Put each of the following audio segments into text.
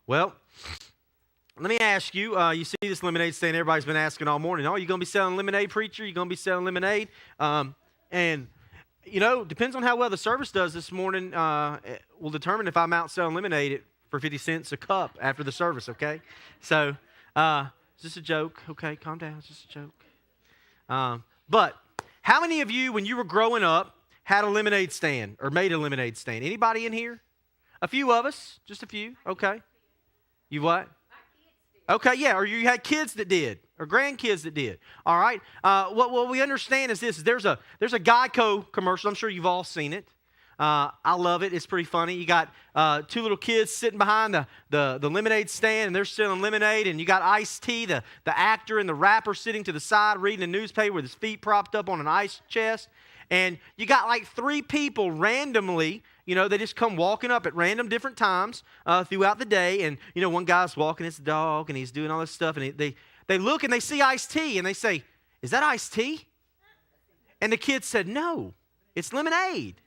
Well, let me ask you, you see this lemonade stand, everybody's been asking all morning, oh, you going to be selling lemonade, preacher? You going to be selling lemonade? And, depends on how well the service does this morning, it will determine if I'm out selling lemonade for 50 cents a cup after the service, okay? So, it's just a joke, okay? Calm down, it's just a joke. But how many of you, when you were growing up, had a lemonade stand or made a lemonade stand? Anybody in here? A few of us, just a few, okay. You what? Okay, yeah, or you had kids that did, or grandkids that did. All right. What we understand is this: there's a Geico commercial. I'm sure you've all seen it. I love it. It's pretty funny. You got two little kids sitting behind the lemonade stand, and they're selling lemonade. And you got Ice-T, the actor and the rapper, sitting to the side reading a newspaper with his feet propped up on an ice chest. And you got like three people randomly. They just come walking up at random different times throughout the day. And, one guy's walking his dog and he's doing all this stuff. And they look and they see Ice-T and they say, "Is that Ice-T?" And the kid said, "No, it's lemonade."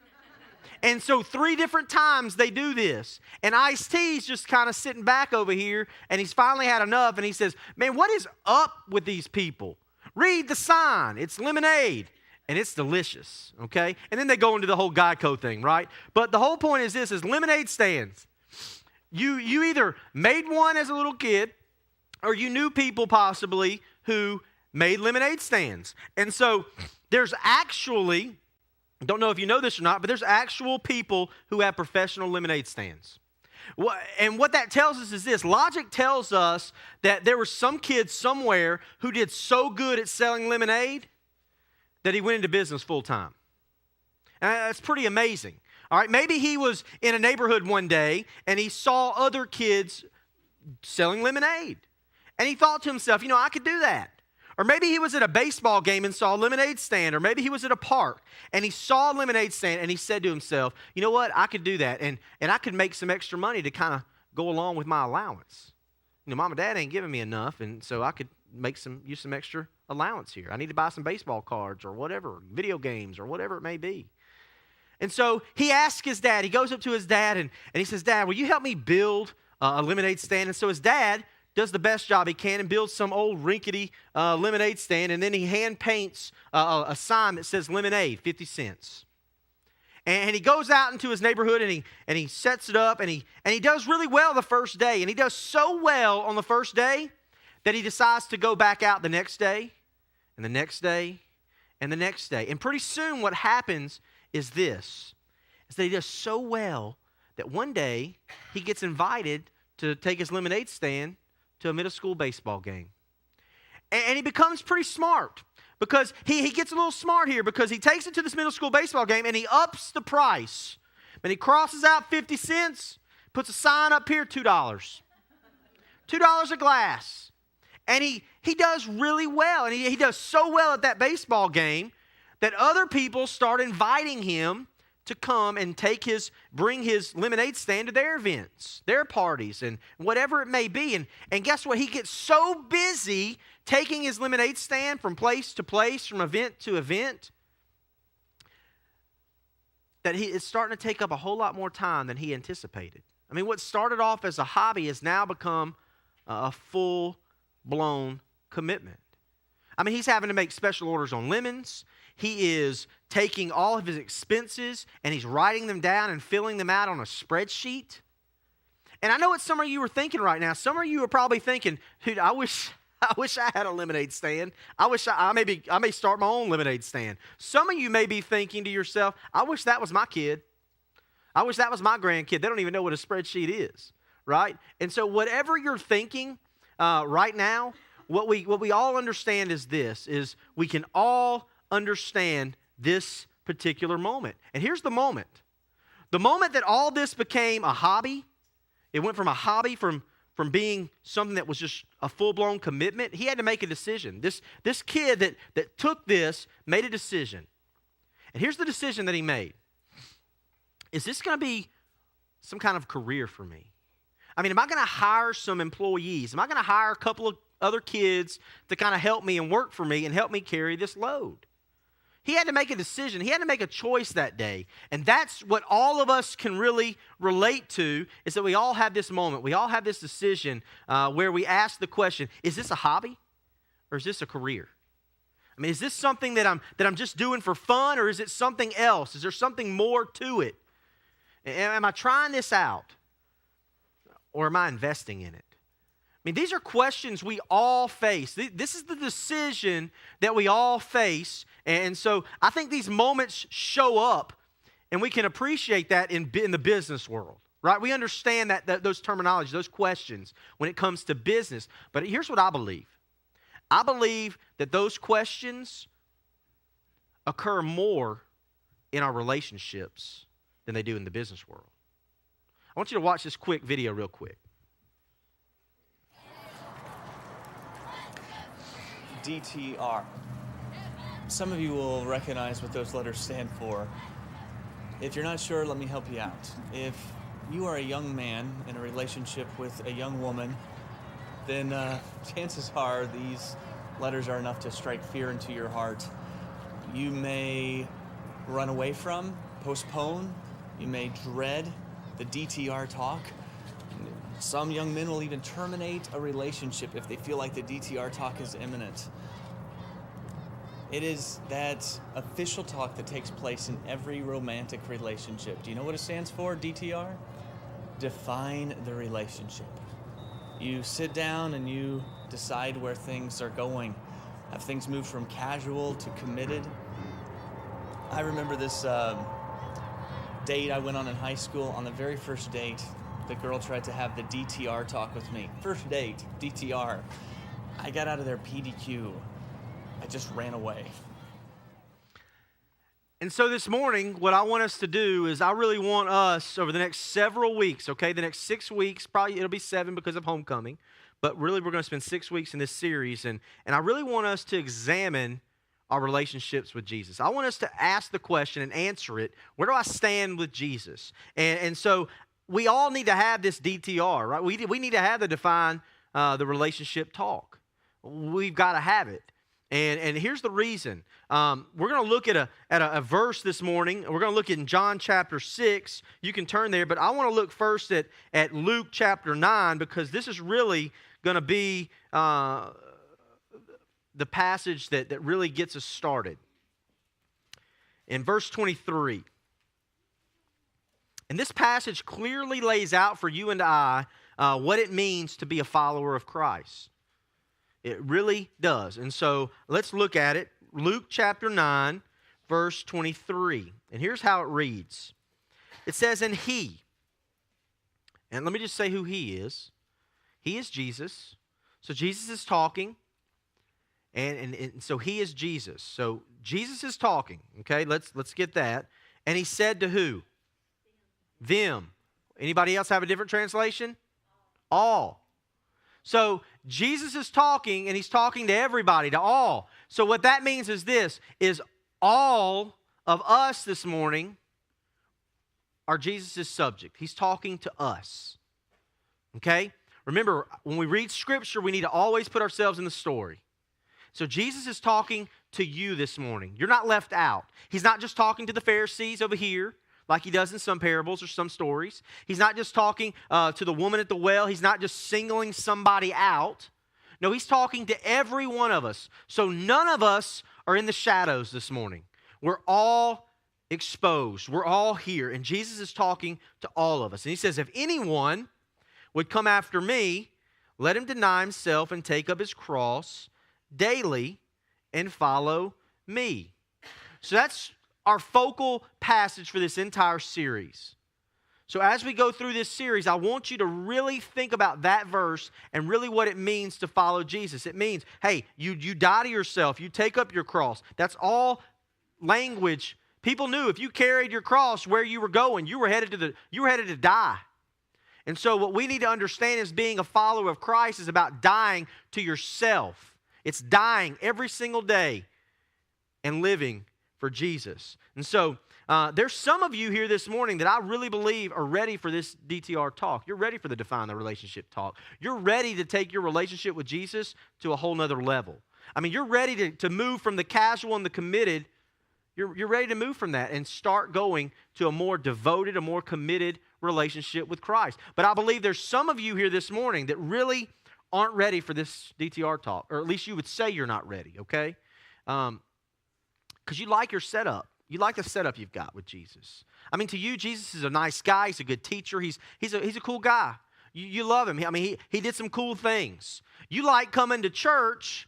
And so 3 different times they do this. And Ice-T's just kind of sitting back over here. And he's finally had enough. And he says, "Man, what is up with these people? Read the sign. It's lemonade. And it's delicious," okay? And then they go into the whole Geico thing, right? But the whole point is this, is lemonade stands. You either made one as a little kid, or you knew people possibly who made lemonade stands. And so there's actually, don't know if you know this or not, but there's actual people who have professional lemonade stands. And what that tells us is this. Logic tells us that there were some kids somewhere who did so good at selling lemonade that he went into business full time. And that's pretty amazing. All right, maybe he was in a neighborhood one day and he saw other kids selling lemonade. And he thought to himself, I could do that. Or maybe he was at a baseball game and saw a lemonade stand. Or maybe he was at a park and he saw a lemonade stand and he said to himself, "You know what, I could do that. And I could make some extra money to kind of go along with my allowance. Mom and Dad ain't giving me enough, and so I could use some extra allowance here. I need to buy some baseball cards or whatever, video games or whatever it may be." And so he asks his dad, he goes up to his dad and he says, "Dad, will you help me build a lemonade stand?" And so his dad does the best job he can and builds some old rinkety lemonade stand, and then he hand paints a sign that says lemonade, 50 cents. And he goes out into his neighborhood and he sets it up and he does really well the first day. And he does so well on the first day that he decides to go back out the next day and the next day and the next day. And pretty soon what happens is this, is that he does so well that one day he gets invited to take his lemonade stand to a middle school baseball game. And he becomes pretty smart because he gets a little smart here because he takes it to this middle school baseball game and he ups the price. And he crosses out 50 cents, puts a sign up here, $2. $2 a glass. And he does really well. And he does so well at that baseball game that other people start inviting him to come and bring his lemonade stand to their events, their parties, and whatever it may be. And guess what? He gets so busy taking his lemonade stand from place to place, from event to event, that it's starting to take up a whole lot more time than he anticipated. I mean, what started off as a hobby has now become a full-blown commitment. I mean, he's having to make special orders on lemons. He is taking all of his expenses and he's writing them down and filling them out on a spreadsheet. And I know what some of you are thinking right now. Some of you are probably thinking, "Dude, I wish I had a lemonade stand. I may start my own lemonade stand." Some of you may be thinking to yourself, "I wish that was my kid. I wish that was my grandkid. They don't even know what a spreadsheet is," right? And so whatever you're thinking right now, what we all understand is this, is we can all understand this particular moment. And here's the moment. The moment that all this became a hobby, it went from a hobby from being something that was just a full-blown commitment. He had to make a decision. This kid that took this made a decision. And here's the decision that he made. Is this going to be some kind of career for me? I mean, am I going to hire some employees? Am I going to hire a couple of other kids to kind of help me and work for me and help me carry this load? He had to make a decision. He had to make a choice that day. And that's what all of us can really relate to, is that we all have this moment. We all have this decision where we ask the question, is this a hobby or is this a career? I mean, is this something that I'm just doing for fun, or is it something else? Is there something more to it? Am I trying this out, or am I investing in it? I mean, these are questions we all face. This is the decision that we all face. And so I think these moments show up, and we can appreciate that in the business world, right? We understand that those terminologies, those questions when it comes to business. But here's what I believe. I believe that those questions occur more in our relationships than they do in the business world. I want you to watch this quick video real quick. DTR. Some of you will recognize what those letters stand for. If you're not sure, let me help you out. If you are a young man in a relationship with a young woman, then chances are these letters are enough to strike fear into your heart. You may run away from, postpone, you may dread the DTR talk. Some young men will even terminate a relationship if they feel like the DTR talk is imminent. It is that official talk that takes place in every romantic relationship. Do you know what it stands for, DTR? Define the relationship. You sit down and you decide where things are going. Have things moved from casual to committed? I remember this date I went on in high school. On the very first date, the girl tried to have the DTR talk with me. First date, DTR. I got out of there PDQ. I just ran away. And so this morning, what I want us to do is I really want us over the next several weeks, okay, the next 6 weeks, probably it'll be 7 because of homecoming, but really we're going to spend 6 weeks in this series, and I really want us to examine our relationships with Jesus. I want us to ask the question and answer it, where do I stand with Jesus? And so we all need to have this DTR, right? We need to have the define the relationship talk. We've got to have it. And here's the reason. We're going to look at a verse this morning. We're going to look in John chapter 6. You can turn there, but I want to look first at Luke chapter 9, because this is really going to be the passage that really gets us started. In verse 23. And this passage clearly lays out for you and I what it means to be a follower of Christ. It really does. And so let's look at it. Luke chapter 9, verse 23. And here's how it reads. It says, and let me just say who he is. He is Jesus. So Jesus is talking. And so he is Jesus. So Jesus is talking. Okay, let's get that. And he said to who? Them. Anybody else have a different translation? All. So Jesus is talking, and he's talking to everybody, to all. So what that means is this, is all of us this morning are Jesus' subject. He's talking to us. Okay? Remember, when we read Scripture, we need to always put ourselves in the story. So Jesus is talking to you this morning. You're not left out. He's not just talking to the Pharisees over here, like he does in some parables or some stories. He's not just talking to the woman at the well. He's not just singling somebody out. No, he's talking to every one of us. So none of us are in the shadows this morning. We're all exposed. We're all here. And Jesus is talking to all of us. And he says, if anyone would come after me, let him deny himself and take up his cross daily and follow me. So that's our focal passage for this entire series. So as we go through this series, I want you to really think about that verse and really what it means to follow Jesus. It means, hey, you die to yourself. You take up your cross. That's all language. People knew if you carried your cross where you were going, you were headed to die. And so what we need to understand is being a follower of Christ is about dying to yourself. It's dying every single day and living for Jesus. And so there's some of you here this morning that I really believe are ready for this DTR talk. You're ready for the Define the Relationship talk. You're ready to take your relationship with Jesus to a whole nother level. I mean, you're ready to move from the casual and the committed You're ready to move from that and start going to a more devoted, a more committed relationship with Christ. But I believe there's some of you here this morning that really aren't ready for this DTR talk, or at least you would say you're not ready, okay? Because you like your setup. You like the setup you've got with Jesus. I mean, to you, Jesus is a nice guy. He's a good teacher. He's a cool guy. You love him. I mean, he did some cool things. You like coming to church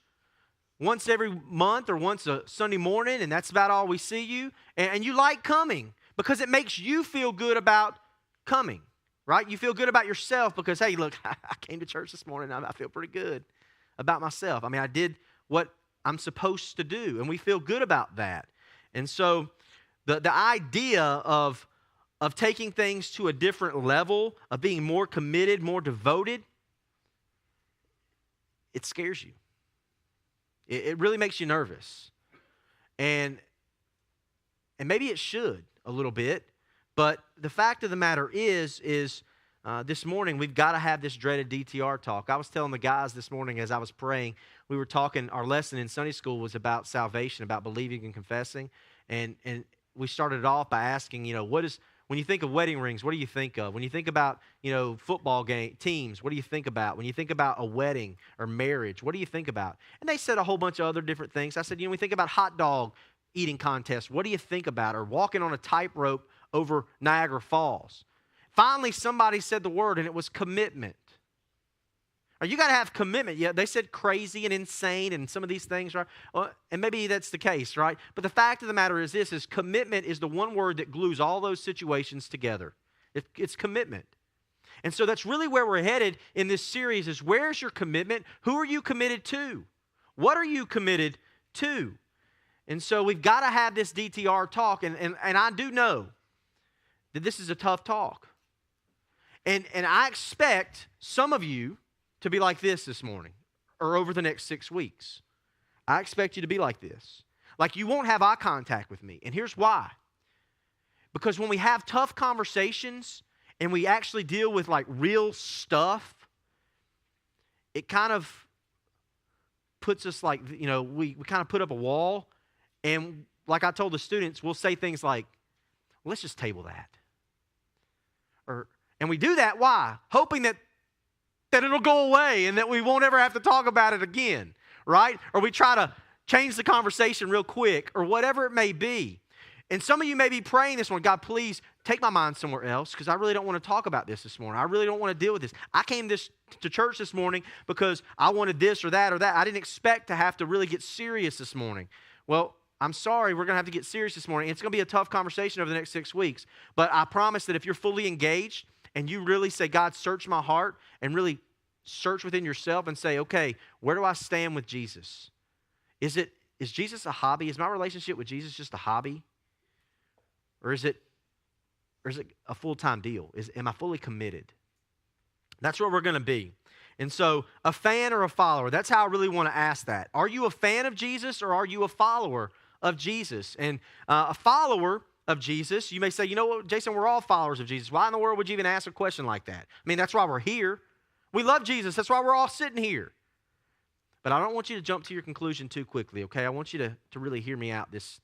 once every month or once a Sunday morning, and that's about all we see you. And you like coming because it makes you feel good about coming, right? You feel good about yourself because, hey, look, I came to church this morning. I feel pretty good about myself. I mean, I did what I'm supposed to do, and we feel good about that. And so the idea of taking things to a different level, of being more committed, more devoted, it scares you. It really makes you nervous. And maybe it should a little bit, but the fact of the matter is this morning we've got to have this dreaded DTR talk. I was telling the guys this morning as I was praying, we were talking, our lesson in Sunday school was about salvation, about believing and confessing, and we started it off by asking, when you think of wedding rings, what do you think of? When you think about, football game teams, what do you think about? When you think about a wedding or marriage, what do you think about? And they said a whole bunch of other different things. I said, we think about hot dog eating contests. What do you think about? Or walking on a tightrope over Niagara Falls. Finally, somebody said the word, and it was commitment. Or you got to have commitment. Yeah, they said crazy and insane and some of these things, right? Well, and maybe that's the case, right? But the fact of the matter is this, is commitment is the one word that glues all those situations together. It's commitment. And so that's really where we're headed in this series is where's your commitment? Who are you committed to? What are you committed to? And so we've got to have this DTR talk, and I do know that this is a tough talk. And I expect some of you to be like this morning or over the next 6 weeks. I expect you to be like this. Like you won't have eye contact with me. And here's why. Because when we have tough conversations and we actually deal with like real stuff, it kind of puts us like, we kind of put up a wall. And like I told the students, we'll say things like, well, let's just table that. And we do that, why? Hoping that it'll go away and that we won't ever have to talk about it again, right? Or we try to change the conversation real quick or whatever it may be. And some of you may be praying this one, God, please take my mind somewhere else because I really don't want to talk about this morning. I really don't want to deal with this. I came to church this morning because I wanted this or that or that. I didn't expect to have to really get serious this morning. Well, I'm sorry, we're going to have to get serious this morning. It's going to be a tough conversation over the next 6 weeks. But I promise that if you're fully engaged and you really say, God, search my heart and really search within yourself and say, okay, where do I stand with Jesus? Is Jesus a hobby? Is my relationship with Jesus just a hobby? Or is it a full-time deal? Am I fully committed? That's where we're going to be. And so a fan or a follower, that's how I really want to ask that. Are you a fan of Jesus or are you a follower of Jesus? And a follower of Jesus, you may say, you know what, Jason, we're all followers of Jesus. Why in the world would you even ask a question like that? I mean, that's why we're here. We love Jesus. That's why we're all sitting here. But I don't want you to jump to your conclusion too quickly, okay? I want you to really hear me out this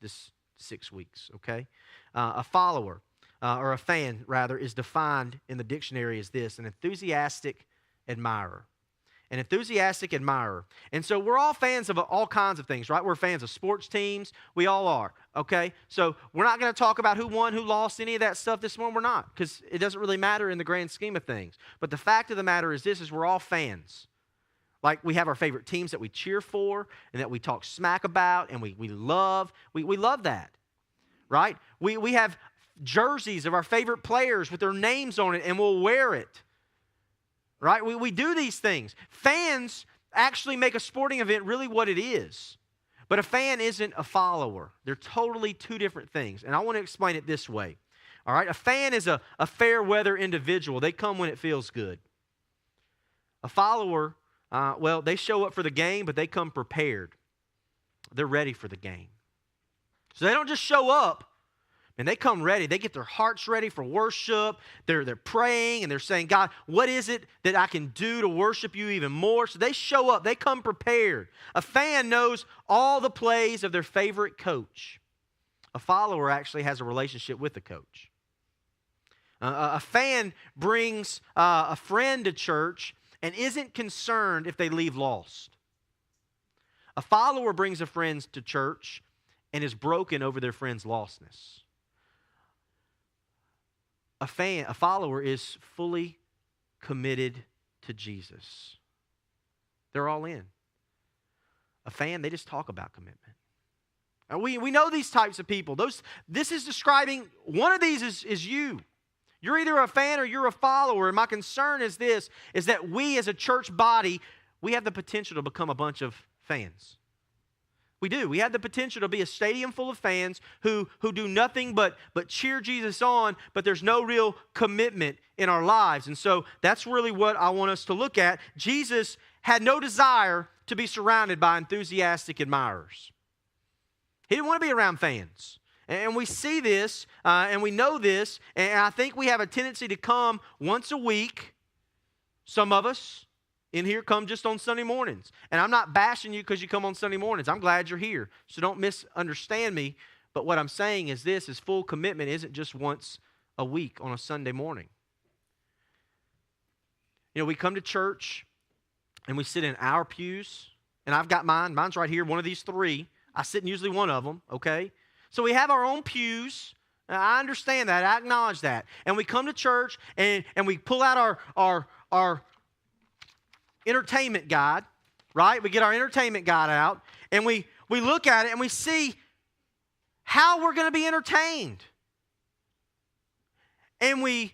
6 weeks, okay? A follower, or a fan, rather, is defined in the dictionary as this, an enthusiastic admirer. An enthusiastic admirer. And so we're all fans of all kinds of things, right? We're fans of sports teams. We all are, okay? So we're not going to talk about who won, who lost, any of that stuff this morning. We're not, because it doesn't really matter in the grand scheme of things. But the fact of the matter is this, is we're all fans. Like we have our favorite teams that we cheer for and that we talk smack about and we love. We love that, right? We have jerseys of our favorite players with their names on it and we'll wear it. Right? We do these things. Fans actually make a sporting event really what it is. But a fan isn't a follower. They're totally two different things. And I want to explain it this way. All right? A fan is a fair weather individual. They come when it feels good. A follower, they show up for the game, but they come prepared. They're ready for the game. So they don't just show up. And they come ready. They get their hearts ready for worship. They're praying and they're saying, God, what is it that I can do to worship you even more? So they show up. They come prepared. A fan knows all the plays of their favorite coach. A follower actually has a relationship with the coach. A fan brings a friend to church and isn't concerned if they leave lost. A follower brings a friend to church and is broken over their friend's lostness. A follower is fully committed to Jesus. They're all in. A fan, they just talk about commitment. And we know these types of people. This is describing, one of these is you. You're either a fan or you're a follower. And my concern is this, is that we as a church body, we have the potential to become a bunch of fans. We do. We have the potential to be a stadium full of fans who do nothing but cheer Jesus on, but there's no real commitment in our lives. And so that's really what I want us to look at. Jesus had no desire to be surrounded by enthusiastic admirers. He didn't want to be around fans. And we see this, and we know this, and I think we have a tendency to come once a week. Some of us in here come just on Sunday mornings. And I'm not bashing you because you come on Sunday mornings. I'm glad you're here. So don't misunderstand me. But what I'm saying is this, is full commitment isn't just once a week on a Sunday morning. You know, we come to church, and we sit in our pews, and I've got mine. Mine's right here, one of these three. I sit in usually one of them, okay? So we have our own pews. I understand that. I acknowledge that. And we come to church, and we pull out our entertainment guide, right? We get our entertainment guide out, and we look at it, and we see how we're going to be entertained. And we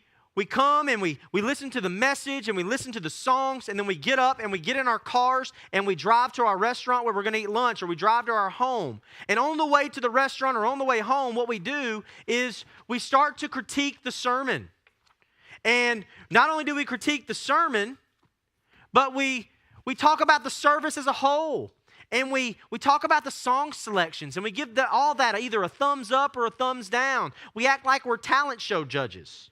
come and we listen to the message and we listen to the songs, and then we get up and we get in our cars and we drive to our restaurant where we're going to eat lunch, or we drive to our home. And on the way to the restaurant or on the way home, what we do is we start to critique the sermon. And not only do we critique the sermon, but we talk about the service as a whole. And we talk about the song selections, and we give all that either a thumbs up or a thumbs down. We act like we're talent show judges.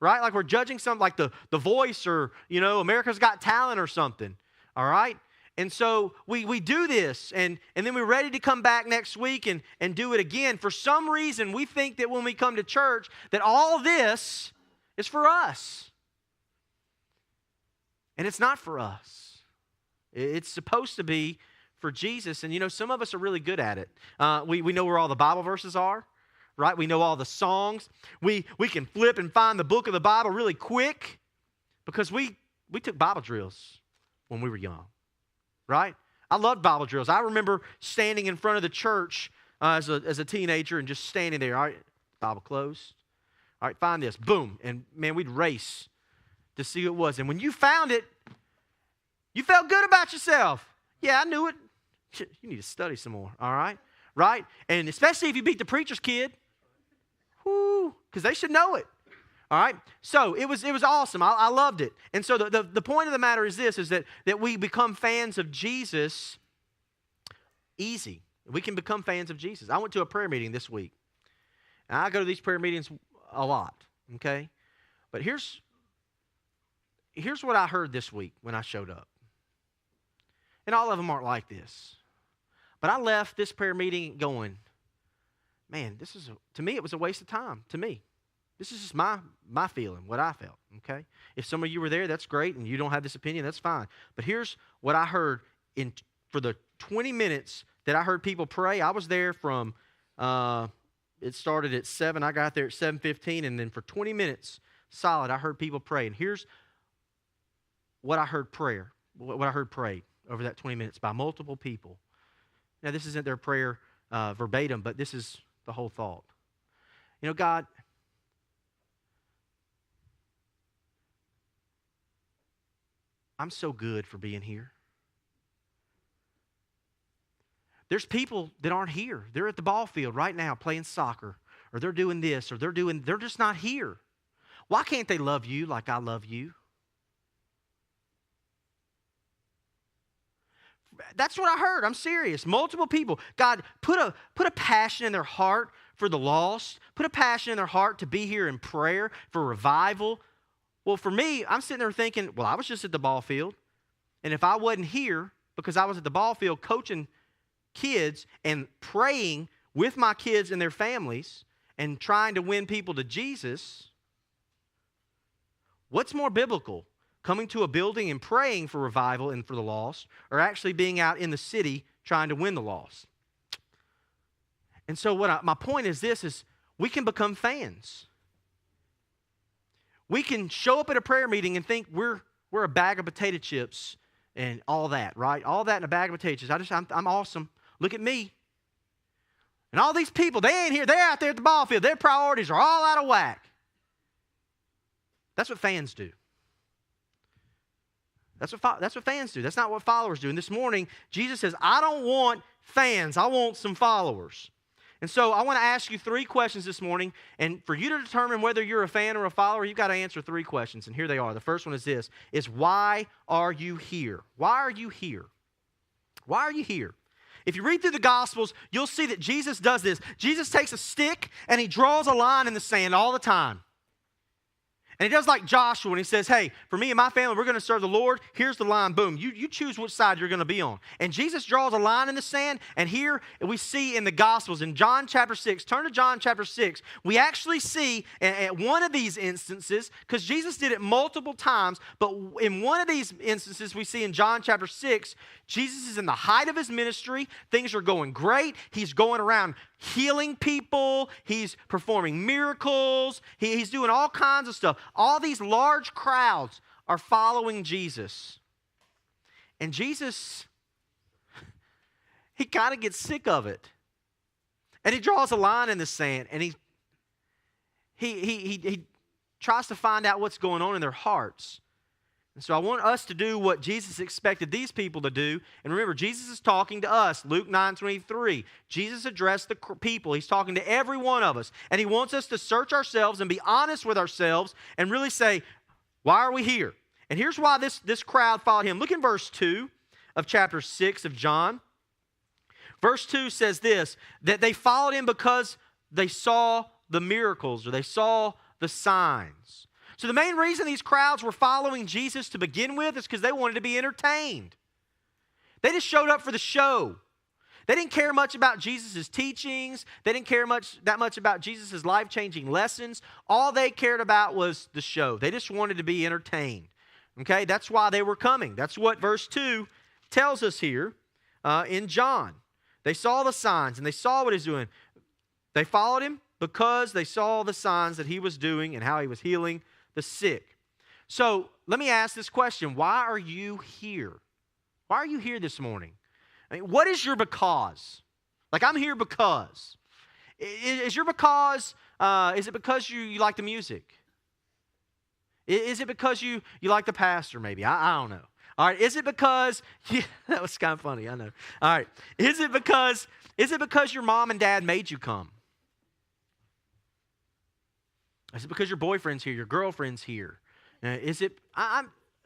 Right? Like we're judging something like the Voice or, America's Got Talent or something. All right? And so we do this, and then we're ready to come back next week and do it again. For some reason, we think that when we come to church, that all this is for us. And it's not for us. It's supposed to be for Jesus. And, some of us are really good at it. We know where all the Bible verses are. Right? We know all the songs. We can flip and find the book of the Bible really quick because we took Bible drills when we were young. Right? I loved Bible drills. I remember standing in front of the church as a teenager and just standing there. All right, Bible closed. All right, find this. Boom. And man, we'd race to see who it was. And when you found it, you felt good about yourself. Yeah, I knew it. You need to study some more. All right? Right? And especially if you beat the preacher's kid. Because they should know it. All right? So it was awesome. I loved it. And so the point of the matter is this, is that we become fans of Jesus easy. We can become fans of Jesus. I went to a prayer meeting this week. And I go to these prayer meetings a lot. Okay? But here's what I heard this week when I showed up. And all of them aren't like this. But I left this prayer meeting going, man, to me, it was a waste of time, to me. This is just my feeling, what I felt, okay? If some of you were there, that's great, and you don't have this opinion, that's fine. But here's what I heard for the 20 minutes that I heard people pray. I was there from, it started at 7, I got there at 7:15, and then for 20 minutes solid, I heard people pray. And here's what I heard prayed over that 20 minutes by multiple people. Now, this isn't their prayer verbatim, but this is the whole thought. God, I'm so good for being here. There's people that aren't here. They're at the ball field right now playing soccer, or they're doing this, or they're just not here. Why can't they love you like I love you? That's what I heard. I'm serious. Multiple people. God, put a passion in their heart for the lost. Put a passion in their heart to be here in prayer, for revival. Well, for me, I'm sitting there thinking, well, I was just at the ball field. And if I wasn't here because I was at the ball field coaching kids and praying with my kids and their families and trying to win people to Jesus, what's more biblical? Coming to a building and praying for revival and for the lost, or actually being out in the city trying to win the lost? And so my point is this, is we can become fans. We can show up at a prayer meeting and think we're a bag of potato chips and all that, right? All that in a bag of potato chips. I'm awesome. Look at me. And all these people, they ain't here. They're out there at the ball field. Their priorities are all out of whack. That's what fans do. That's what fans do. That's not what followers do. And this morning, Jesus says, I don't want fans. I want some followers. And so I want to ask you 3 questions this morning. And for you to determine whether you're a fan or a follower, you've got to answer 3 questions. And here they are. The first one is this, is why are you here? Why are you here? Why are you here? If you read through the Gospels, you'll see that Jesus does this. Jesus takes a stick and he draws a line in the sand all the time. And he does like Joshua, and he says, hey, for me and my family, we're going to serve the Lord. Here's the line. Boom. You choose which side you're going to be on. And Jesus draws a line in the sand, and here we see in the Gospels, in John chapter 6, turn to John chapter 6, we actually see at one of these instances, because Jesus did it multiple times, but in one of these instances we see in John chapter 6, Jesus is in the height of his ministry. Things are going great. He's going around healing people. He's performing miracles. He's doing all kinds of stuff. All these large crowds are following Jesus. And Jesus, he kind of gets sick of it. And he draws a line in the sand, and he tries to find out what's going on in their hearts. And so I want us to do what Jesus expected these people to do. And remember, Jesus is talking to us. Luke 9:23. Jesus addressed the people. He's talking to every one of us. And he wants us to search ourselves and be honest with ourselves and really say, why are we here? And here's why this crowd followed him. Look in verse 2 of chapter 6 of John. Verse 2 says this, that they followed him because they saw the miracles, or they saw the signs. So the main reason these crowds were following Jesus to begin with is because they wanted to be entertained. They just showed up for the show. They didn't care much about Jesus' teachings. They didn't care that much about Jesus' life-changing lessons. All they cared about was the show. They just wanted to be entertained. Okay, that's why they were coming. That's what verse 2 tells us here in John. They saw the signs and they saw what he's doing. They followed him because they saw the signs that he was doing and how he was healing the sick. So let me ask this question. Why are you here? Why are you here this morning? I mean, what is your because? Like, I'm here because. Is your because, is it because you like the music? Is it because you like the pastor maybe? I don't know. All right, is it because, that was kind of funny, I know. All right, is it because your mom and dad made you come? Is it because your boyfriend's here, your girlfriend's here? Is it,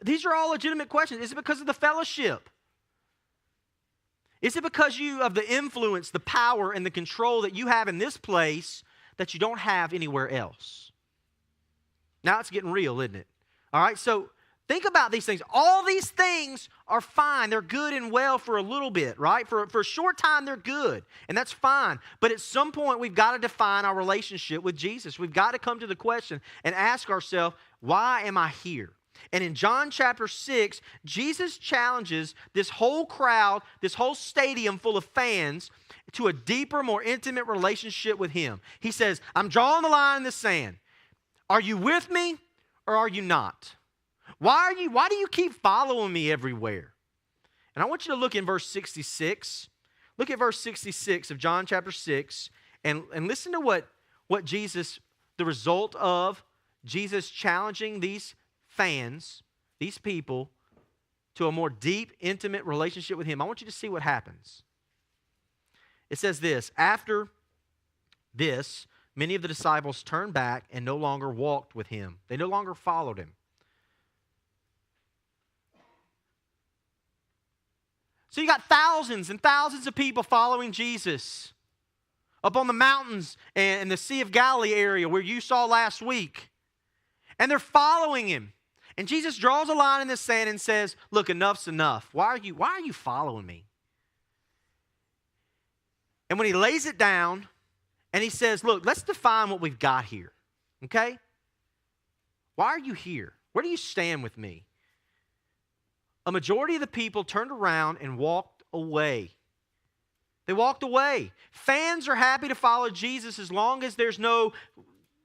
these are all legitimate questions. Is it because of the fellowship? Is it because of the influence, the power, and the control that you have in this place that you don't have anywhere else? Now it's getting real, isn't it? All right, so think about these things. All these things are fine. They're good and well for a little bit, right? For a short time, they're good, and that's fine. But at some point, we've got to define our relationship with Jesus. We've got to come to the question and ask ourselves, why am I here? And in John chapter 6, Jesus challenges this whole crowd, this whole stadium full of fans, to a deeper, more intimate relationship with him. He says, I'm drawing the line in the sand. Are you with me or are you not? Why do you keep following me everywhere? And I want you to look in verse 66. Look at verse 66 of John chapter 6 and listen to what Jesus, the result of Jesus challenging these fans, these people, to a more deep, intimate relationship with him. I want you to see what happens. It says this, after this, many of the disciples turned back and no longer walked with him. They no longer followed him. So you got thousands and thousands of people following Jesus up on the mountains and the Sea of Galilee area where you saw last week. And they're following him. And Jesus draws a line in the sand and says, look, enough's enough. Why are you following me? And when he lays it down and he says, look, let's define what we've got here, okay? Why are you here? Where do you stand with me? A majority of the people turned around and walked away. They walked away. Fans are happy to follow Jesus as long as there's no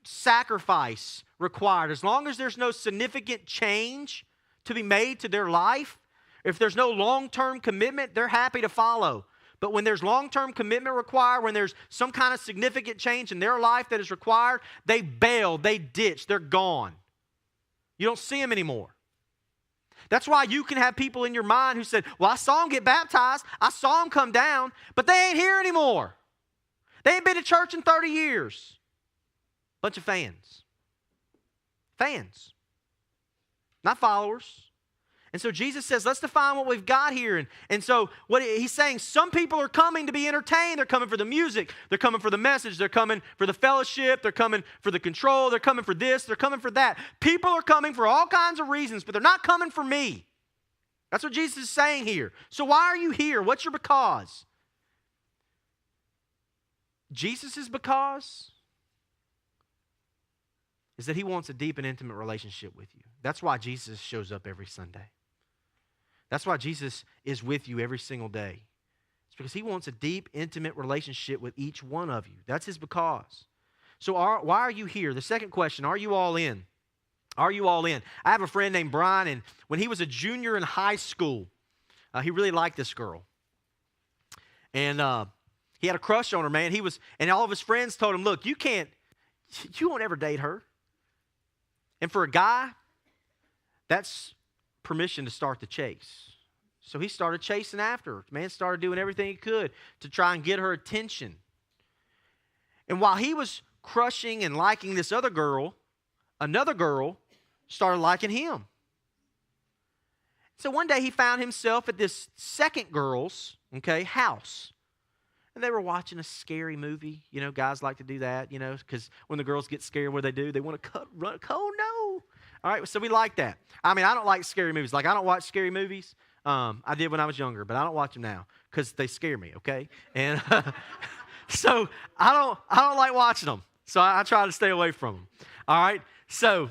sacrifice required, as long as there's no significant change to be made to their life. If there's no long-term commitment, they're happy to follow. But when there's long-term commitment required, when there's some kind of significant change in their life that is required, they bail, they ditch, they're gone. You don't see them anymore. That's why you can have people in your mind who said, well, I saw them get baptized, I saw them come down, but they ain't here anymore. They ain't been to church in 30 years. Bunch of fans. Fans. Not followers. And so Jesus says, let's define what we've got here. And so what he's saying, some people are coming to be entertained. They're coming for the music. They're coming for the message. They're coming for the fellowship. They're coming for the control. They're coming for this. They're coming for that. People are coming for all kinds of reasons, but they're not coming for me. That's what Jesus is saying here. So why are you here? What's your because? Jesus' because is that he wants a deep and intimate relationship with you. That's why Jesus shows up every Sunday. That's why Jesus is with you every single day. It's because he wants a deep, intimate relationship with each one of you. That's his because. So why are you here? The second question, are you all in? Are you all in? I have a friend named Brian, and when he was a junior in high school, he really liked this girl. And he had a crush on her, man. And all of his friends told him, look, you won't ever date her. And for a guy, that's permission to start the chase. So he started chasing after her. Man started doing everything he could to try and get her attention. And while he was crushing and liking this other girl, another girl started liking him. So one day he found himself at this second girl's, house. And they were watching a scary movie. You know, guys like to do that, because when the girls get scared, what do? They want to run. Oh, no. All right, so we like that. I mean, I don't like scary movies. Like, I don't watch scary movies. I did when I was younger, but I don't watch them now because they scare me, okay? And so I don't like watching them. So I try to stay away from them. All right? So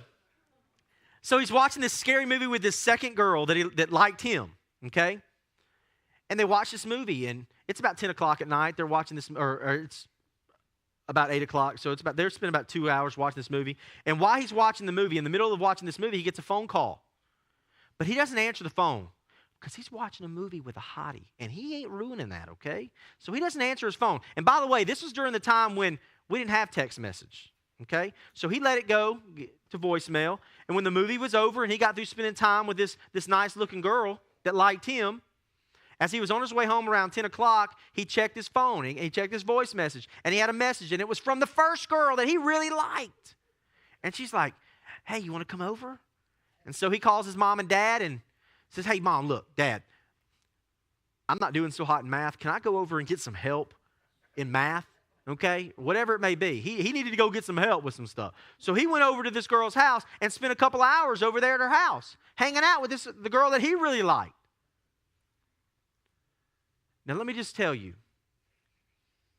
he's watching this scary movie with this second girl that liked him, okay? And they watch this movie, and it's about 10 o'clock at night. They're watching this, or it's about 8 o'clock. So they're spending about 2 hours watching this movie. And while he's watching the movie, in the middle of watching this movie, he gets a phone call. But he doesn't answer the phone because he's watching a movie with a hottie. And he ain't ruining that, okay? So he doesn't answer his phone. And by the way, this was during the time when we didn't have text message, okay? So he let it go to voicemail. And when the movie was over and he got through spending time with this nice-looking girl that liked him, as he was on his way home around 10 o'clock, he checked his phone. He checked his voice message, and he had a message, and it was from the first girl that he really liked. And she's like, hey, you want to come over? And so he calls his mom and dad and says, hey, Mom, look, Dad, I'm not doing so hot in math. Can I go over and get some help in math? Okay? Whatever it may be. He needed to go get some help with some stuff. So he went over to this girl's house and spent a couple hours over there at her house, hanging out with the girl that he really liked. Now, let me just tell you,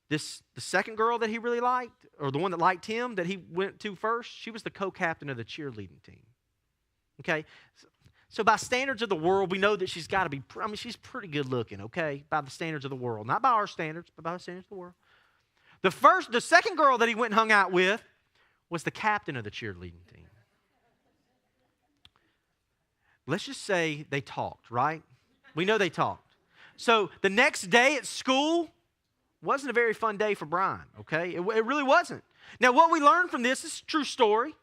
the second girl that he really liked, or the one that liked him that he went to first, she was the co-captain of the cheerleading team. Okay? So by standards of the world, we know that she's got to be, she's pretty good looking, okay? By the standards of the world. Not by our standards, but by the standards of the world. The second girl that he went and hung out with was the captain of the cheerleading team. Let's just say they talked, right? We know they talked. So the next day at school wasn't a very fun day for Brian, okay? It really wasn't. Now, what we learned from this is a true story.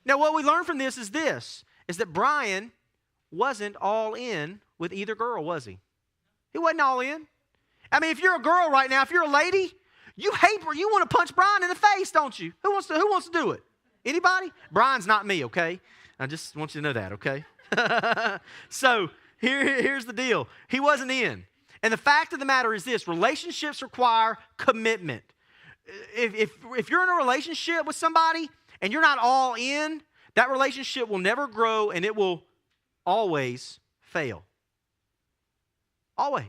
Now, what we learned from this is that Brian wasn't all in with either girl, was he? He wasn't all in. I mean, if you're a girl right now, if you're a lady, you want to punch Brian in the face, don't you? Who wants to do it? Anybody? Brian's not me, okay? I just want you to know that, okay? So here's the deal. He wasn't in. And the fact of the matter is this: relationships require commitment. If you're in a relationship with somebody and you're not all in, that relationship will never grow and it will always fail. Always.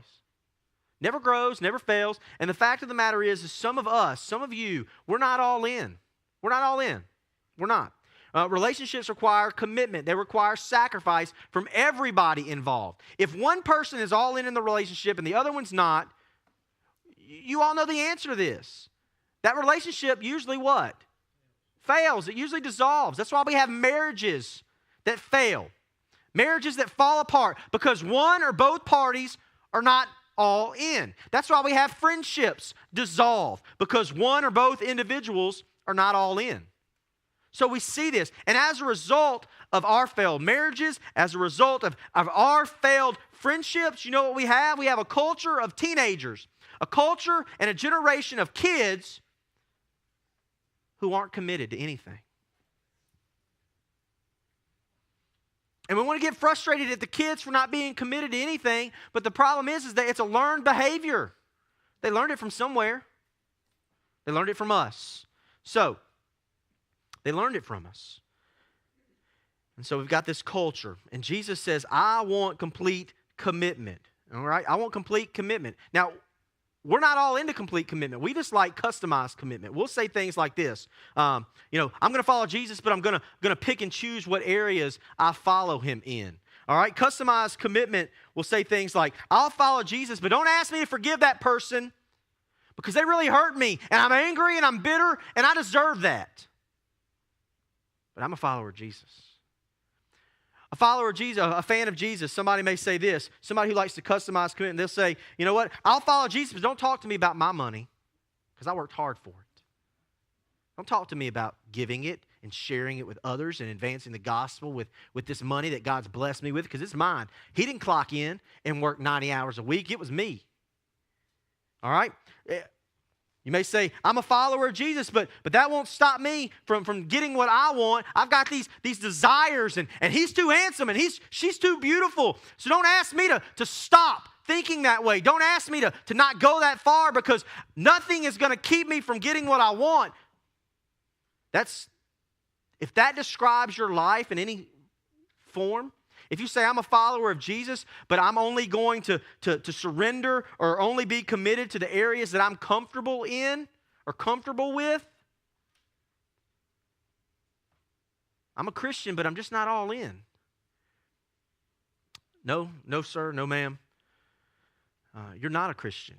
Never grows, never fails. And the fact of the matter is some of us, some of you, we're not all in. We're not all in. We're not. Relationships require commitment. They require sacrifice from everybody involved. If one person is all in the relationship and the other one's not, you all know the answer to this. That relationship usually what? Fails. It usually dissolves. That's why we have marriages that fail. Marriages that fall apart because one or both parties are not all in. That's why we have friendships dissolve because one or both individuals are not all in. So we see this. And as a result of our failed marriages, as a result of our failed friendships, you know what we have? We have a culture of teenagers, a culture and a generation of kids who aren't committed to anything. And we want to get frustrated at the kids for not being committed to anything, but the problem is that it's a learned behavior. They learned it from somewhere. They learned it from us. So, they learned it from us. And so we've got this culture. And Jesus says, I want complete commitment. All right? I want complete commitment. Now, we're not all into complete commitment. We just like customized commitment. We'll say things like this. I'm going to follow Jesus, but I'm going to pick and choose what areas I follow him in. All right? Customized commitment will say things like, I'll follow Jesus, but don't ask me to forgive that person because they really hurt me, and I'm angry, and I'm bitter, and I deserve that. But I'm a follower of Jesus. A follower of Jesus, a fan of Jesus, somebody may say this. Somebody who likes to customize commitment, they'll say, you know what? I'll follow Jesus, but don't talk to me about my money because I worked hard for it. Don't talk to me about giving it and sharing it with others and advancing the gospel with this money that God's blessed me with because it's mine. He didn't clock in and work 90 hours a week. It was me. All right? You may say, I'm a follower of Jesus, but that won't stop me from getting what I want. I've got these desires, and he's too handsome, and she's too beautiful. So don't ask me to stop thinking that way. Don't ask me to not go that far because nothing is going to keep me from getting what I want. If that describes your life in any form, if you say, I'm a follower of Jesus, but I'm only going to surrender or only be committed to the areas that I'm comfortable in or comfortable with, I'm a Christian, but I'm just not all in. No, sir, no, ma'am. You're not a Christian.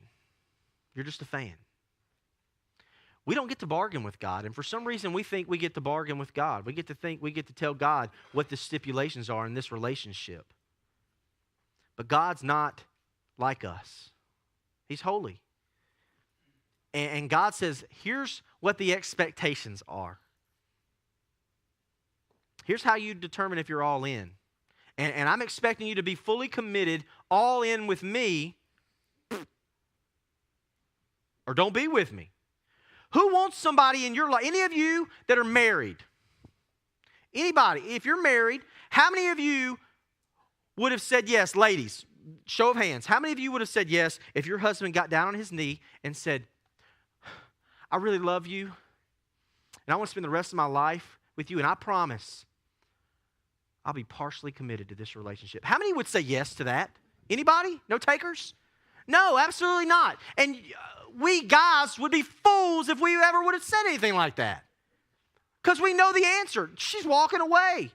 You're just a fan. We don't get to bargain with God, and for some reason we think we get to bargain with God. We get to tell God what the stipulations are in this relationship. But God's not like us. He's holy. And God says, here's what the expectations are. Here's how you determine if you're all in. And I'm expecting you to be fully committed, all in with me, or don't be with me. Who wants somebody in your life? Any of you that are married? Anybody? If you're married, how many of you would have said yes? Ladies, show of hands. How many of you would have said yes if your husband got down on his knee and said, I really love you, and I want to spend the rest of my life with you, and I promise I'll be partially committed to this relationship? How many would say yes to that? Anybody? No takers? No, absolutely not. And we guys would be fools if we ever would have said anything like that. Because we know the answer. She's walking away.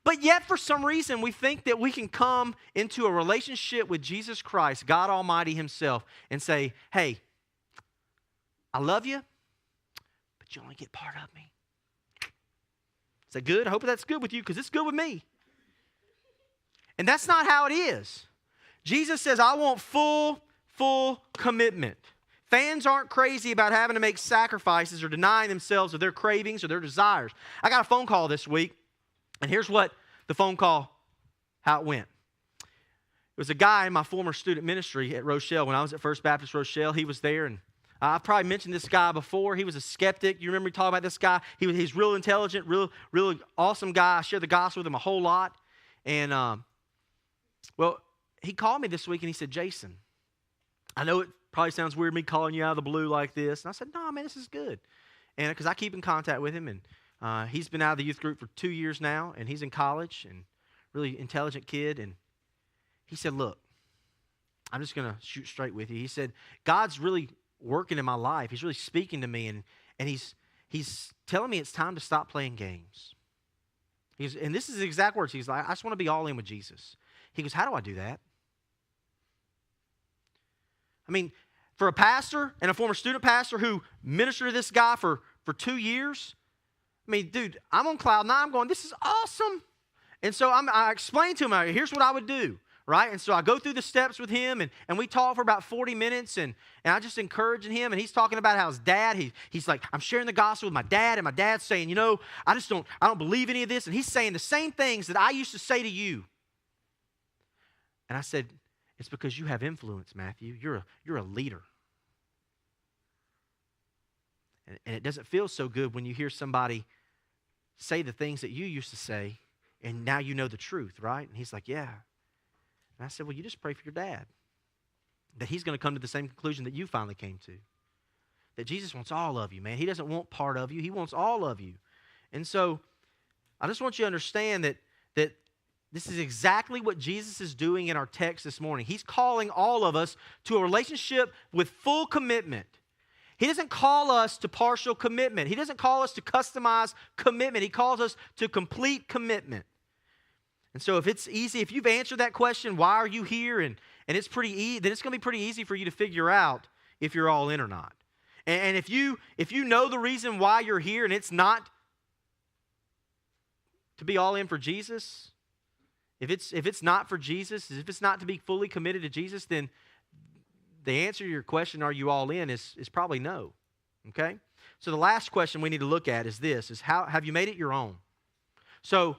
But yet, for some reason, we think that we can come into a relationship with Jesus Christ, God Almighty himself, and say, hey, I love you, but you only get part of me. Is that good? I hope that's good with you because it's good with me. And that's not how it is. Jesus says, I want full commitment. Fans aren't crazy about having to make sacrifices or denying themselves of their cravings or their desires. I got a phone call this week, and here's what the phone call, how it went. It was a guy in my former student ministry at Rochelle. When I was at First Baptist Rochelle, he was there, and I've probably mentioned this guy before. He was a skeptic. You remember me talking about this guy? He's real intelligent, real awesome guy. I shared the gospel with him a whole lot. And, he called me this week and he said, Jason, I know it probably sounds weird me calling you out of the blue like this. And I said, no, man, this is good. And because I keep in contact with him, and he's been out of the youth group for 2 years now, and he's in college, and really intelligent kid. And he said, look, I'm just going to shoot straight with you. He said, God's really working in my life. He's really speaking to me, and he's telling me it's time to stop playing games. And this is the exact words. He's like, I just want to be all in with Jesus. He goes, how do I do that? I mean, for a pastor and a former student pastor who ministered to this guy for 2 years, I mean, dude, I'm on cloud nine. I'm going, this is awesome. And so I explained to him, here's what I would do, right? And so I go through the steps with him, and we talk for about 40 minutes, and I just encouraging him, and he's talking about how his dad, he's like, I'm sharing the gospel with my dad, and my dad's saying, you know, I don't believe any of this, and he's saying the same things that I used to say to you. And I said, it's because you have influence, Matthew. You're a leader. And it doesn't feel so good when you hear somebody say the things that you used to say, and now you know the truth, right? And he's like, yeah. And I said, well, you just pray for your dad, that he's going to come to the same conclusion that you finally came to, that Jesus wants all of you, man. He doesn't want part of you. He wants all of you. And so I just want you to understand that this is exactly what Jesus is doing in our text this morning. He's calling all of us to a relationship with full commitment. He doesn't call us to partial commitment. He doesn't call us to customized commitment. He calls us to complete commitment. And so if it's easy, if you've answered that question, why are you here? And it's pretty easy, then it's going to be pretty easy for you to figure out if you're all in or not. And if you know the reason why you're here and it's not to be all in for Jesus, if it's not for Jesus, if it's not to be fully committed to Jesus, then the answer to your question, are you all in, is probably no. Okay? So the last question we need to look at is this, is how have you made it your own? So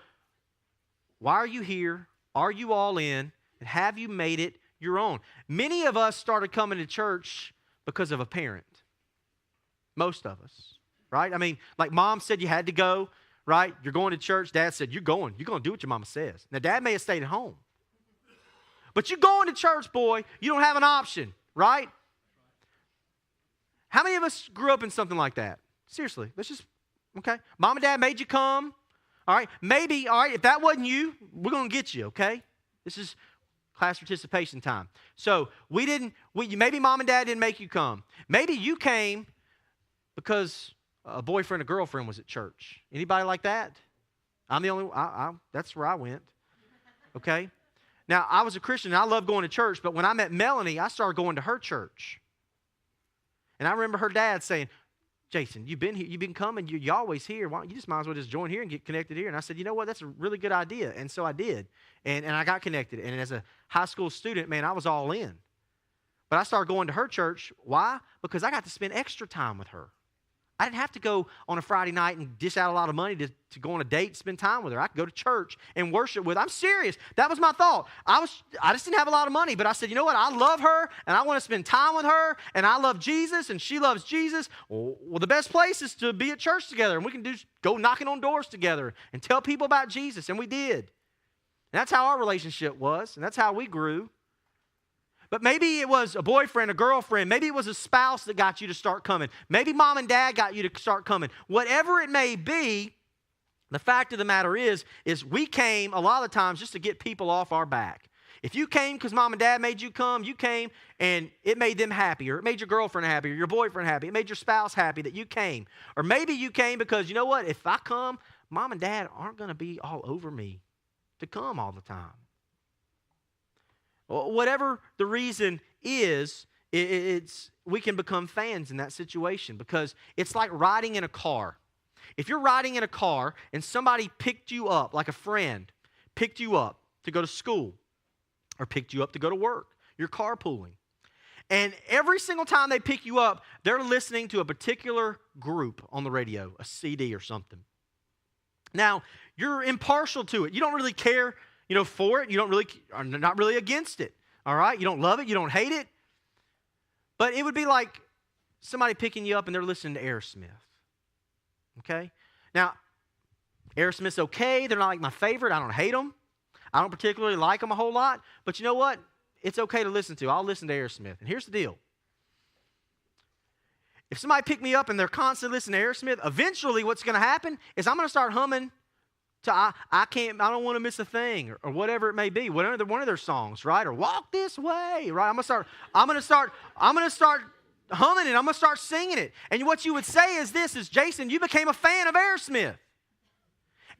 why are you here? Are you all in? And have you made it your own? Many of us started coming to church because of a parent. Most of us, right? I mean, like mom said you had to go, right? You're going to church. Dad said, you're going to do what your mama says. Now, dad may have stayed at home. But you're going to church, boy. You don't have an option, right? How many of us grew up in something like that? Seriously, okay? Mom and dad made you come. All right, maybe, all right, if that wasn't you, we're going to get you, okay? This is class participation time. So maybe mom and dad didn't make you come. Maybe you came because a boyfriend or girlfriend was at church. Anybody like that? I'm the only one. That's where I went, okay? Now, I was a Christian, and I love going to church, but when I met Melanie, I started going to her church. And I remember her dad saying, Jason, you've been coming, you're always here. Why don't you just might as well just join here and get connected here? And I said, you know what, that's a really good idea. And so I did. And I got connected. And as a high school student, man, I was all in. But I started going to her church. Why? Because I got to spend extra time with her. I didn't have to go on a Friday night and dish out a lot of money to go on a date and spend time with her. I could go to church and worship with her. I'm serious. That was my thought. I just didn't have a lot of money, but I said, you know what? I love her, and I want to spend time with her, and I love Jesus, and she loves Jesus. Well, the best place is to be at church together, and we can go knocking on doors together and tell people about Jesus, and we did. And that's how our relationship was, and that's how we grew. But maybe it was a boyfriend, a girlfriend. Maybe it was a spouse that got you to start coming. Maybe mom and dad got you to start coming. Whatever it may be, the fact of the matter is we came a lot of times just to get people off our back. If you came because mom and dad made you come, you came and it made them happy, or it made your girlfriend happy, or your boyfriend happy. It made your spouse happy that you came. Or maybe you came because, you know what, if I come, mom and dad aren't going to be all over me to come all the time. Whatever the reason is, we can become fans in that situation because it's like riding in a car. If you're riding in a car and somebody picked you up, like a friend picked you up to go to school or picked you up to go to work, you're carpooling. And every single time they pick you up, they're listening to a particular group on the radio, a CD or something. Now, you're impartial to it. You don't really care for it. You are not really against it, all right? You don't love it. You don't hate it. But it would be like somebody picking you up and they're listening to Aerosmith, okay? Now, Aerosmith's okay. They're not like my favorite. I don't hate them. I don't particularly like them a whole lot. But you know what? It's okay to listen to. I'll listen to Aerosmith. And here's the deal. If somebody picked me up and they're constantly listening to Aerosmith, eventually what's going to happen is I'm going to start humming to I don't want to miss a thing, or whatever it may be, one of their songs, right? Or walk this way, right? I'm gonna start humming it. I'm gonna start singing it. And what you would say is this: is Jason, you became a fan of Aerosmith.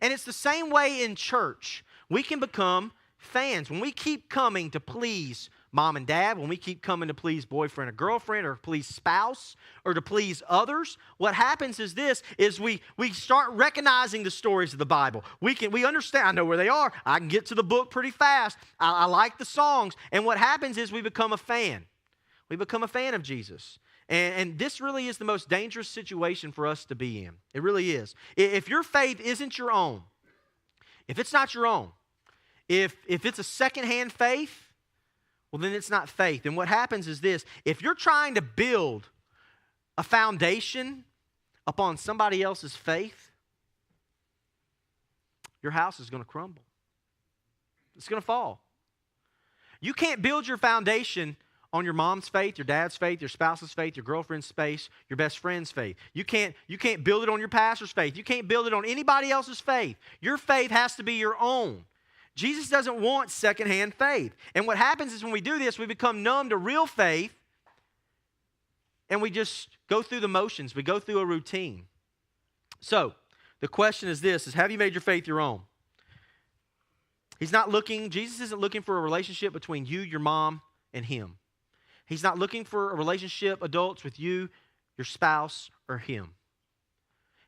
And it's the same way in church. We can become fans when we keep coming to please mom and dad, when we keep coming to please boyfriend or girlfriend, or please spouse, or to please others. What happens is this: is we start recognizing the stories of the Bible. We understand. I know where they are. I can get to the book pretty fast. I like the songs. And what happens is we become a fan. We become a fan of Jesus. And this really is the most dangerous situation for us to be in. It really is. If your faith isn't your own, if it's not your own, if it's a secondhand faith, well, then it's not faith. And what happens is this: if you're trying to build a foundation upon somebody else's faith, your house is going to crumble. It's going to fall. You can't build your foundation on your mom's faith, your dad's faith, your spouse's faith, your girlfriend's faith, your best friend's faith. You can't build it on your pastor's faith. You can't build it on anybody else's faith. Your faith has to be your own. Jesus doesn't want secondhand faith. And what happens is when we do this, we become numb to real faith, and we just go through the motions. We go through a routine. So the question is this: is have you made your faith your own? Jesus isn't looking for a relationship between you, your mom, and him. He's not looking for a relationship, adults, with you, your spouse, or him.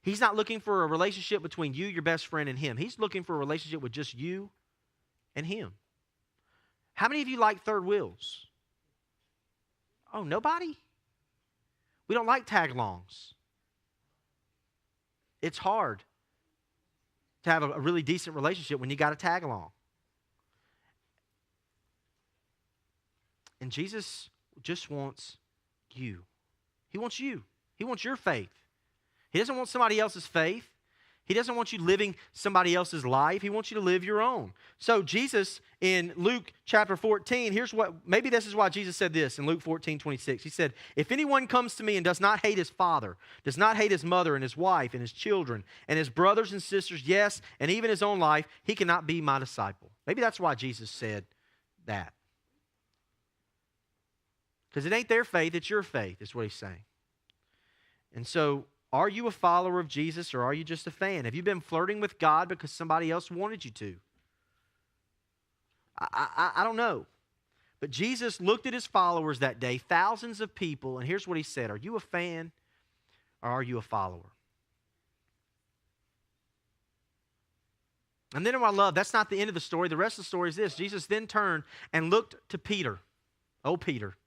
He's not looking for a relationship between you, your best friend, and him. He's looking for a relationship with just you and him. How many of you like third wheels? Oh, nobody? We don't like tag-alongs. It's hard to have a really decent relationship when you got a tag-along. And Jesus just wants you. He wants you. He wants your faith. He doesn't want somebody else's faith. He doesn't want you living somebody else's life. He wants you to live your own. So Jesus in Luke chapter 14, maybe this is why Jesus said this in Luke 14:26. He said, if anyone comes to me and does not hate his father, does not hate his mother and his wife and his children and his brothers and sisters, yes, and even his own life, he cannot be my disciple. Maybe that's why Jesus said that. Because it ain't their faith, it's your faith, is what he's saying. And so, are you a follower of Jesus, or are you just a fan? Have you been flirting with God because somebody else wanted you to? I don't know. But Jesus looked at his followers that day, thousands of people, and here's what he said: are you a fan, or are you a follower? And then what I love, that's not the end of the story. The rest of the story is this: Jesus then turned and looked to Peter. Oh, Peter.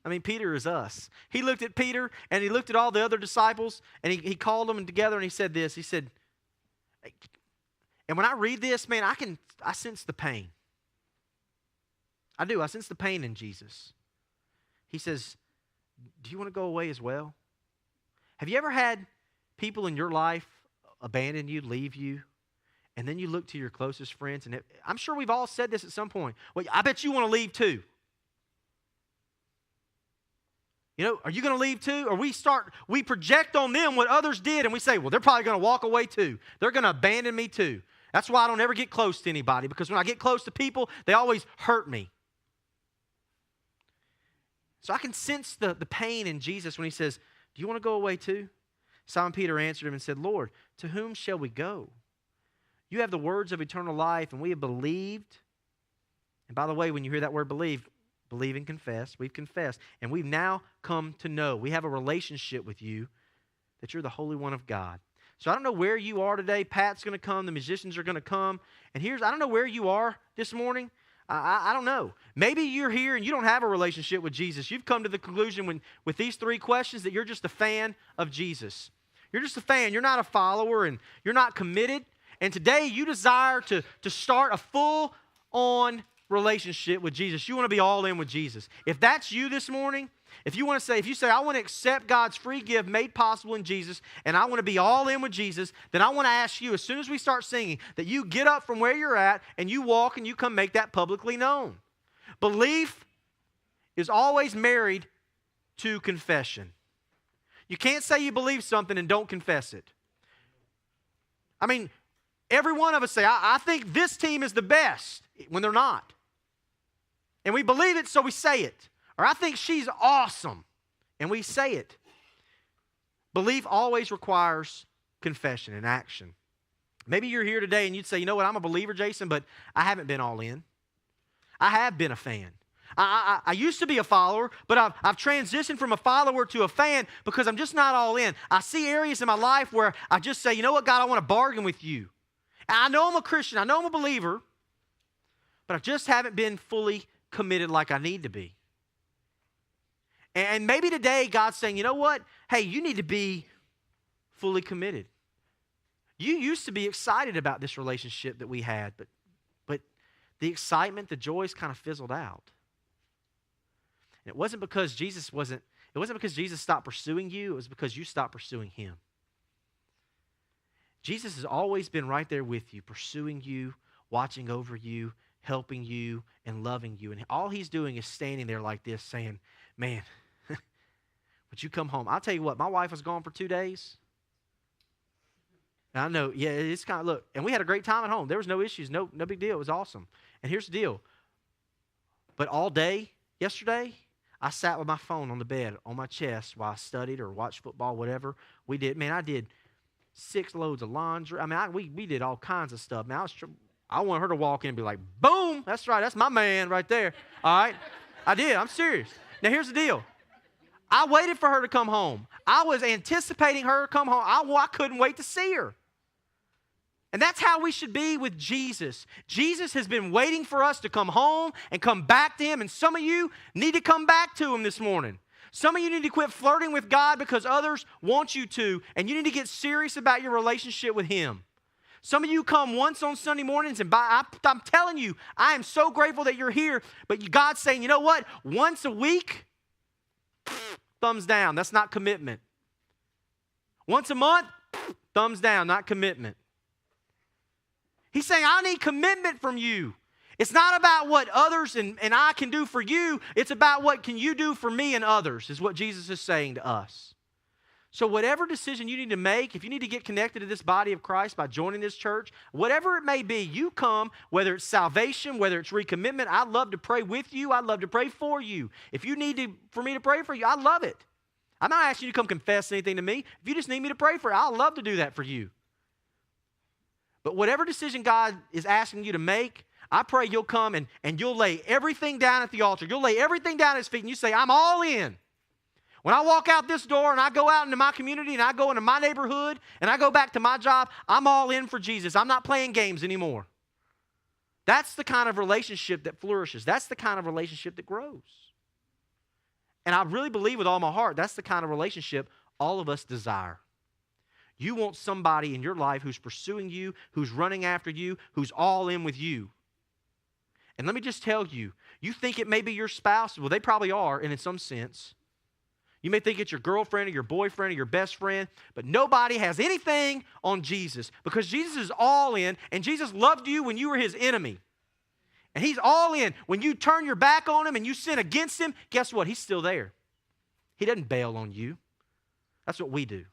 I mean, Peter is us. He looked at Peter, and he looked at all the other disciples, and he called them together, and he said this. He said, and when I read this, man, I sense the pain. I do. I sense the pain in Jesus. He says, do you want to go away as well? Have you ever had people in your life abandon you, leave you, and then you look to your closest friends, and I'm sure we've all said this at some point. Well, I bet you want to leave too. You know, are you going to leave too? Or we project on them what others did, and we say, well, they're probably going to walk away too. They're going to abandon me too. That's why I don't ever get close to anybody, because when I get close to people, they always hurt me. So I can sense the pain in Jesus when he says, do you want to go away too? Simon Peter answered him and said, Lord, to whom shall we go? You have the words of eternal life, and we have believed. And by the way, when you hear that word believe and confess. We've confessed. And we've now come to know. We have a relationship with you that you're the Holy One of God. So I don't know where you are today. Pat's going to come. The musicians are going to come. And I don't know where you are this morning. I don't know. Maybe you're here and you don't have a relationship with Jesus. You've come to the conclusion with these three questions that you're just a fan of Jesus. You're just a fan. You're not a follower, and you're not committed. And today you desire to start a full-on relationship with Jesus. You want to be all in with Jesus. If that's you this morning, if you say, I want to accept God's free gift made possible in Jesus, and I want to be all in with Jesus, then I want to ask you, as soon as we start singing, that you get up from where you're at and you walk and you come make that publicly known. Belief is always married to confession. You can't say you believe something and don't confess it. I mean, every one of us say, I think this team is the best, when they're not. And we believe it, so we say it. Or I think she's awesome, and we say it. Belief always requires confession and action. Maybe you're here today and you'd say, you know what, I'm a believer, Jason, but I haven't been all in. I have been a fan. I used to be a follower, but I've transitioned from a follower to a fan because I'm just not all in. I see areas in my life where I just say, you know what, God, I want to bargain with you. And I know I'm a Christian. I know I'm a believer, but I just haven't been fully committed like I need to be. And maybe today God's saying, you know what? Hey, you need to be fully committed. You used to be excited about this relationship that we had, but the excitement, the joys kind of fizzled out. And it wasn't because Jesus stopped pursuing you, it was because you stopped pursuing him. Jesus has always been right there with you, pursuing you, watching over you, helping you, and loving you. And all he's doing is standing there like this saying, man, would you come home? I'll tell you what, my wife was gone for 2 days. I know, yeah, it's kind of, look, and we had a great time at home. There was no issues, no big deal. It was awesome. And here's the deal. But all day yesterday, I sat with my phone on the bed, on my chest, while I studied or watched football, whatever we did. Man, I did 6 loads of laundry. I mean, we did all kinds of stuff. Man, I want her to walk in and be like, boom, that's right, that's my man right there. All right? I did, I'm serious. Now, here's the deal. I waited for her to come home. I was anticipating her to come home. I couldn't wait to see her. And that's how we should be with Jesus. Jesus has been waiting for us to come home and come back to him. And some of you need to come back to him this morning. Some of you need to quit flirting with God because others want you to. And you need to get serious about your relationship with him. Some of you come once on Sunday mornings, and I'm telling you, I am so grateful that you're here. But God's saying, you know what? Once a week, thumbs down. That's not commitment. Once a month, thumbs down, not commitment. He's saying, I need commitment from you. It's not about what others and I can do for you. It's about what can you do for me and others, is what Jesus is saying to us. So whatever decision you need to make, if you need to get connected to this body of Christ by joining this church, whatever it may be, you come, whether it's salvation, whether it's recommitment. I'd love to pray with you. I'd love to pray for you. If you need for me to pray for you, I love it. I'm not asking you to come confess anything to me. If you just need me to pray for you, I'd love to do that for you. But whatever decision God is asking you to make, I pray you'll come and you'll lay everything down at the altar. You'll lay everything down at his feet and you say, I'm all in. When I walk out this door and I go out into my community and I go into my neighborhood and I go back to my job, I'm all in for Jesus. I'm not playing games anymore. That's the kind of relationship that flourishes. That's the kind of relationship that grows. And I really believe with all my heart, that's the kind of relationship all of us desire. You want somebody in your life who's pursuing you, who's running after you, who's all in with you. And let me just tell you, you think it may be your spouse. Well, they probably are, and in some sense. You may think it's your girlfriend or your boyfriend or your best friend, but nobody has anything on Jesus because Jesus is all in, and Jesus loved you when you were his enemy. And he's all in. When you turn your back on him and you sin against him, guess what? He's still there. He doesn't bail on you. That's what we do.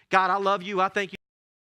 God, I love you. I thank you.